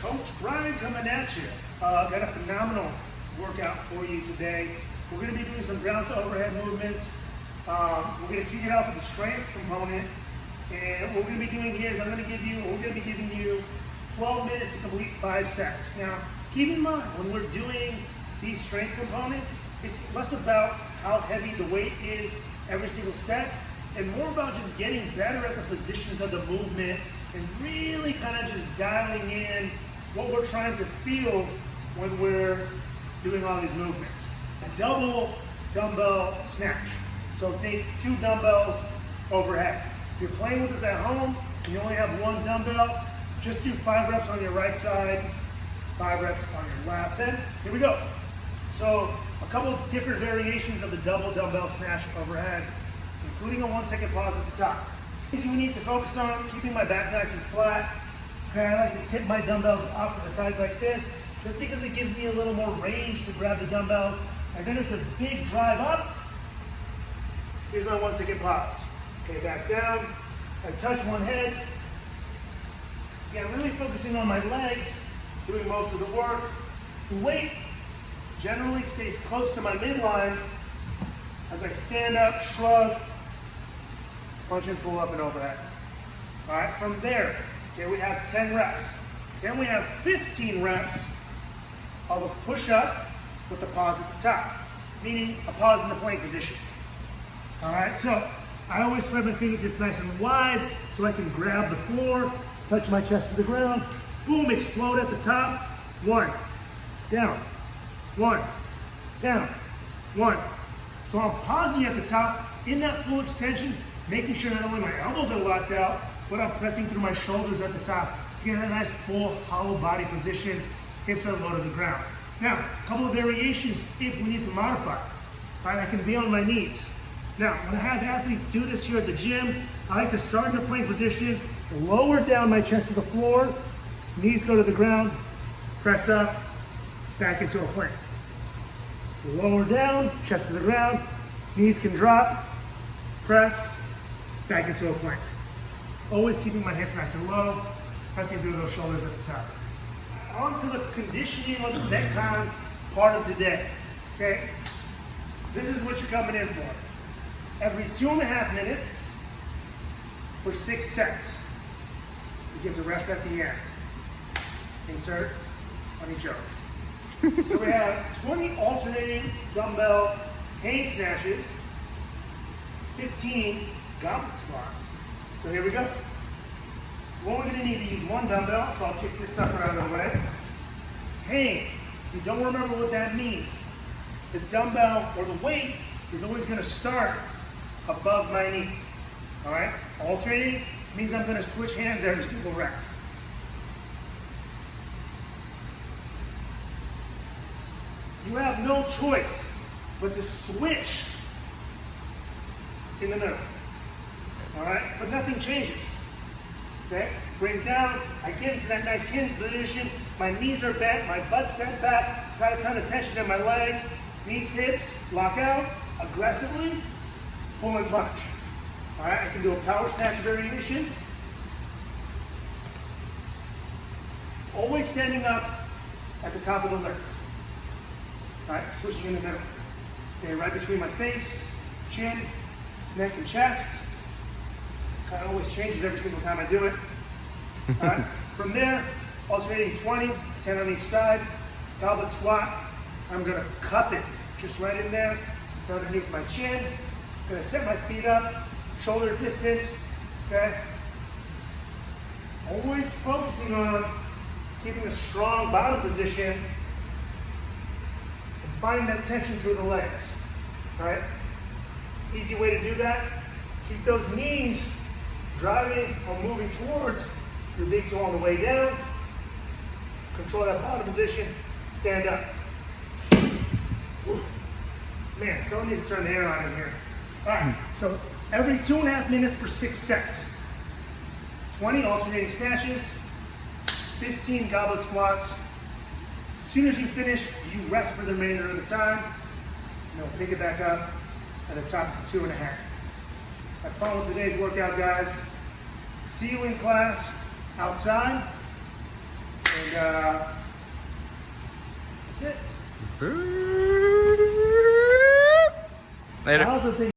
Coach Brian coming at you. Got a phenomenal workout for you today. We're going to be doing some ground to overhead movements. We're going to kick it off with the strength component. And what we're going to be doing here is we're going to be giving you 12 minutes to complete 5 sets. Now, keep in mind, when we're doing these strength components, it's less about how heavy the weight is every single set, and more about just getting better at the positions of the movement and really kind of just dialing in what we're trying to feel when we're doing all these movements. A double dumbbell snatch. So think 2 dumbbells overhead. If you're playing with this at home and you only have 1 dumbbell, just do 5 reps on your right side, 5 reps on your left. And here we go. So a couple of different variations of the double dumbbell snatch overhead, including a 1-second pause at the top. Things we need to focus on: keeping my back nice and flat. Okay, I like to tip my dumbbells off to the sides like this, just because it gives me a little more range to grab the dumbbells. And then it's a big drive up. Here's my 1-second pause. Okay, back down. I touch one head. Again, really focusing on my legs, doing most of the work. The weight generally stays close to my midline as I stand up, shrug, punch and pull up and overhead. All right, from there, here we have 10 reps. Then we have 15 reps of a push-up with a pause at the top, meaning a pause in the plank position. All right, so I always spread my fingertips nice and wide so I can grab the floor, touch my chest to the ground, boom, explode at the top. 1, down, 1, down, 1. So I'm pausing at the top in that full extension, making sure not only my elbows are locked out, but I'm pressing through my shoulders at the top to get that nice full hollow body position, hips are low to the ground. Now, a couple of variations if we need to modify. All right, I can be on my knees. Now, when I have athletes do this here at the gym, I like to start in the plank position, lower down my chest to the floor, knees go to the ground, press up, back into a plank. Lower down, chest to the ground, knees can drop, press, back into a plank. Always keeping my hips nice and low, pressing through those shoulders at the top. On to the conditioning or the Metcon part of today, okay? This is what you're coming in for. Every 2.5 minutes for 6 sets. You get to rest at the end. Insert funny joke. So we have 20 alternating dumbbell hang snatches, 15 goblet squats. So here we go. We're only going to need to use 1 dumbbell, so I'll kick this sucker out of the way. Hang. If you don't remember what that means, the dumbbell or the weight is always going to start above my knee. All right? Alternating means I'm going to switch hands every single rep. You have no choice but to switch in the middle. All right? But nothing changes. Okay? Bring down, I get into that nice hinge position. My knees are bent, my butt's set back, got a ton of tension in my legs. Knees, hips, lock out, aggressively, pull and punch. All right, I can do a power snatch variation. Always standing up at the top of the lift. All right, switching in the middle. Okay, right between my face, chin, neck, and chest. Kind of always changes every single time I do it. All right, from there, alternating 20, it's 10 on each side. Goblet squat. I'm gonna cup it just right in there, underneath my chin. I'm gonna set my feet up, shoulder distance, okay? Always focusing on keeping a strong bottom position and finding that tension through the legs, all right? Easy way to do that, keep those knees driving or moving towards your big toe on the way down. Control that bottom position, stand up. Man, someone needs to turn the air on in here. All right, so every 2.5 minutes for 6 sets. 20 alternating snatches, 15 goblet squats. As soon as you finish, you rest for the remainder of the time. And then pick it back up at the top of the 2.5. Have fun with today's workout, guys. See you in class outside. And And that's it. Later. I also think